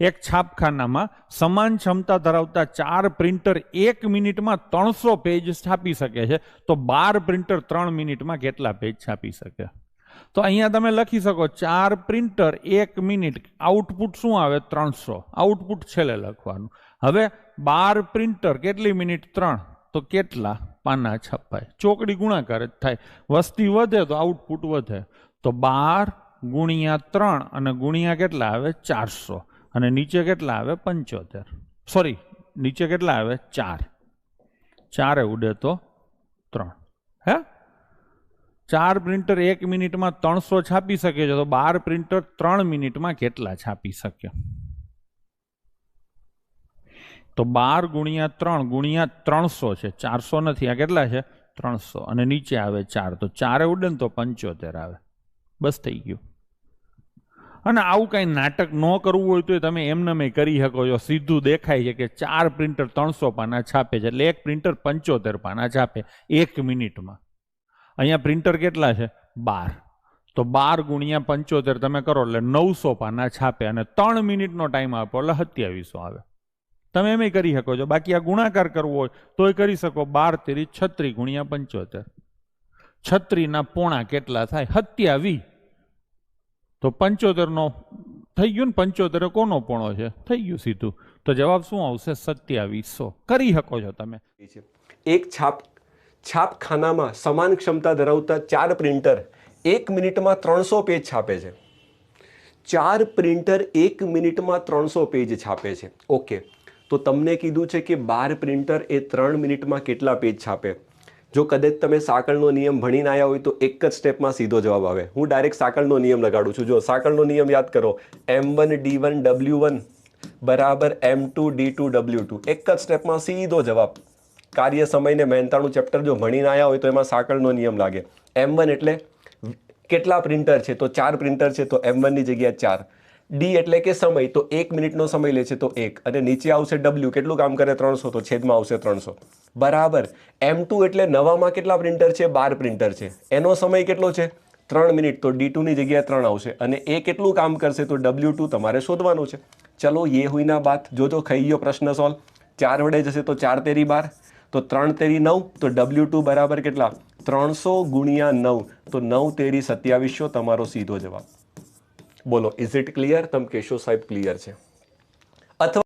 એક છાપખાનામાં સમાન ક્ષમતા ધરાવતા 4 પ્રિન્ટર 1 મિનિટમાં 300 પેજ છાપી શકે છે, તો 12 પ્રિન્ટર 3 મિનિટમાં કેટલા પેજ છાપી શકે? તો અહીંયા તમે લખી શકો 4 પ્રિન્ટર 1 મિનિટ, આઉટપુટ શું આવે? 300. આઉટપુટ છેલ્લે લખવાનું. હવે 12 પ્રિન્ટર કેટલી મિનિટ? 3. તો કેટલા પાના છપાય? ચોકડી ગુણાકાર જ થાય. વસ્તી વધે તો આઉટપુટ વધે. તો 12 ગુણ્યા 3 અને ગુણ્યા કેટલા આવે? 400. અને નીચે કેટલા આવે? 75. સોરી, નીચે કેટલા આવે? 4. 4 ઉડે તો 3. હે, 4 પ્રિન્ટર 1 મિનિટમાં 300 છાપી શકે છે, તો 12 પ્રિન્ટર 3 મિનિટમાં કેટલા છાપી શકે? તો 12 ગુણ્યા 3 ગુણ્યા 300 છે, 400 નથી. આ કેટલા છે? 300. અને નીચે આવે 4. તો 4 ઉડે ને તો 75 આવે. બસ થઈ ગયું. અને આવું કઈ નાટક ન કરવું હોય તો તમે એમને કરી શકો છો. સીધું દેખાય છે કે 4 પ્રિન્ટર 300 પાના છાપે છે, એટલે એક પ્રિન્ટર 75 પાના છાપે 1 મિનિટમાં. અહીંયા પ્રિન્ટર કેટલા છે? 12. તો 12 ગુણ્યા 75 તમે કરો એટલે 900 પાના છાપે, અને 3 મિનિટનો ટાઈમ આપો એટલે 2700 આવે. તમે એમ કરી શકો છો. બાકી આ ગુણાકાર કરવો હોય તોય કરી શકો. 12 તેરી 36 ગુણ્યા 75. 36 ના પોણા કેટલા થાય? 27. તો 75 નો થઈ ગયું ને. 75 કોનો પોણો છે? થઈ ગયું સીધું. તો જવાબ શું આવશે? 2700. કરી શકો છો તમે. એક છાપખાનામાં સમાન ક્ષમતા ધરાવતા 4 પ્રિન્ટર 1 મિનિટમાં 300 પેજ છાપે છે. 4 પ્રિન્ટર 1 મિનિટમાં 300 પેજ છાપે છે. ઓકે, તો તમને કીધું છે કે 12 પ્રિન્ટર એ 3 મિનિટમાં કેટલા પેજ છાપે? જો કદાચ તમે સાંકળનો નિયમ ભણીને આવ્યા હોય તો એક જ સ્ટેપમાં સીધો જવાબ આવે. હું ડાયરેક્ટ સાંકળનો નિયમ લગાડું છું. જો સાંકળનો નિયમ યાદ કરો, M1 D1 W1 બરાબર M2 D2 W2. એક જ સ્ટેપમાં સીધો જવાબ. કાર્ય સમયને મહેનતાણું ચેપ્ટર જો ભણીને આવ્યા હોય તો એમાં સાંકળનો નિયમ લાગે. M1 એટલે કેટલા પ્રિન્ટર છે? તો 4 પ્રિન્ટર છે, તો M1 ની જગ્યાએ 4. ડી એટલે કે સમય, તો 1 મિનિટનો સમય લે છે, તો 1. અને નીચે આવશે W, કેટલું કામ કરે? 300, તો છેદમાં આવશે 300 બરાબર. M2 એટલે નવામાં કેટલા પ્રિન્ટર છે? 12 પ્રિન્ટર છે, એનો સમય કેટલો છે? 3 મિનિટ, તો D2 ની જગ્યાએ 3 આવશે. અને એ કેટલું કામ કરશે? તો W2 તમારે શોધવાનું છે. ચલો યે હુઈ ના બાત. જો ખાઈ ગયો પ્રશ્ન સોલ્વ. 4 વડે જશે તો 4 તેરી 12, તો 3 તેરી 9, તો W2 બરાબર કેટલા? 300 ગુણ્યા 9, તો 9 તેરી 2700 તમારો સીધો જવાબ. બોલો, ઇઝ ઇટ ક્લિયર? તમે કહેશો સાહેબ ક્લિયર છે. અથવા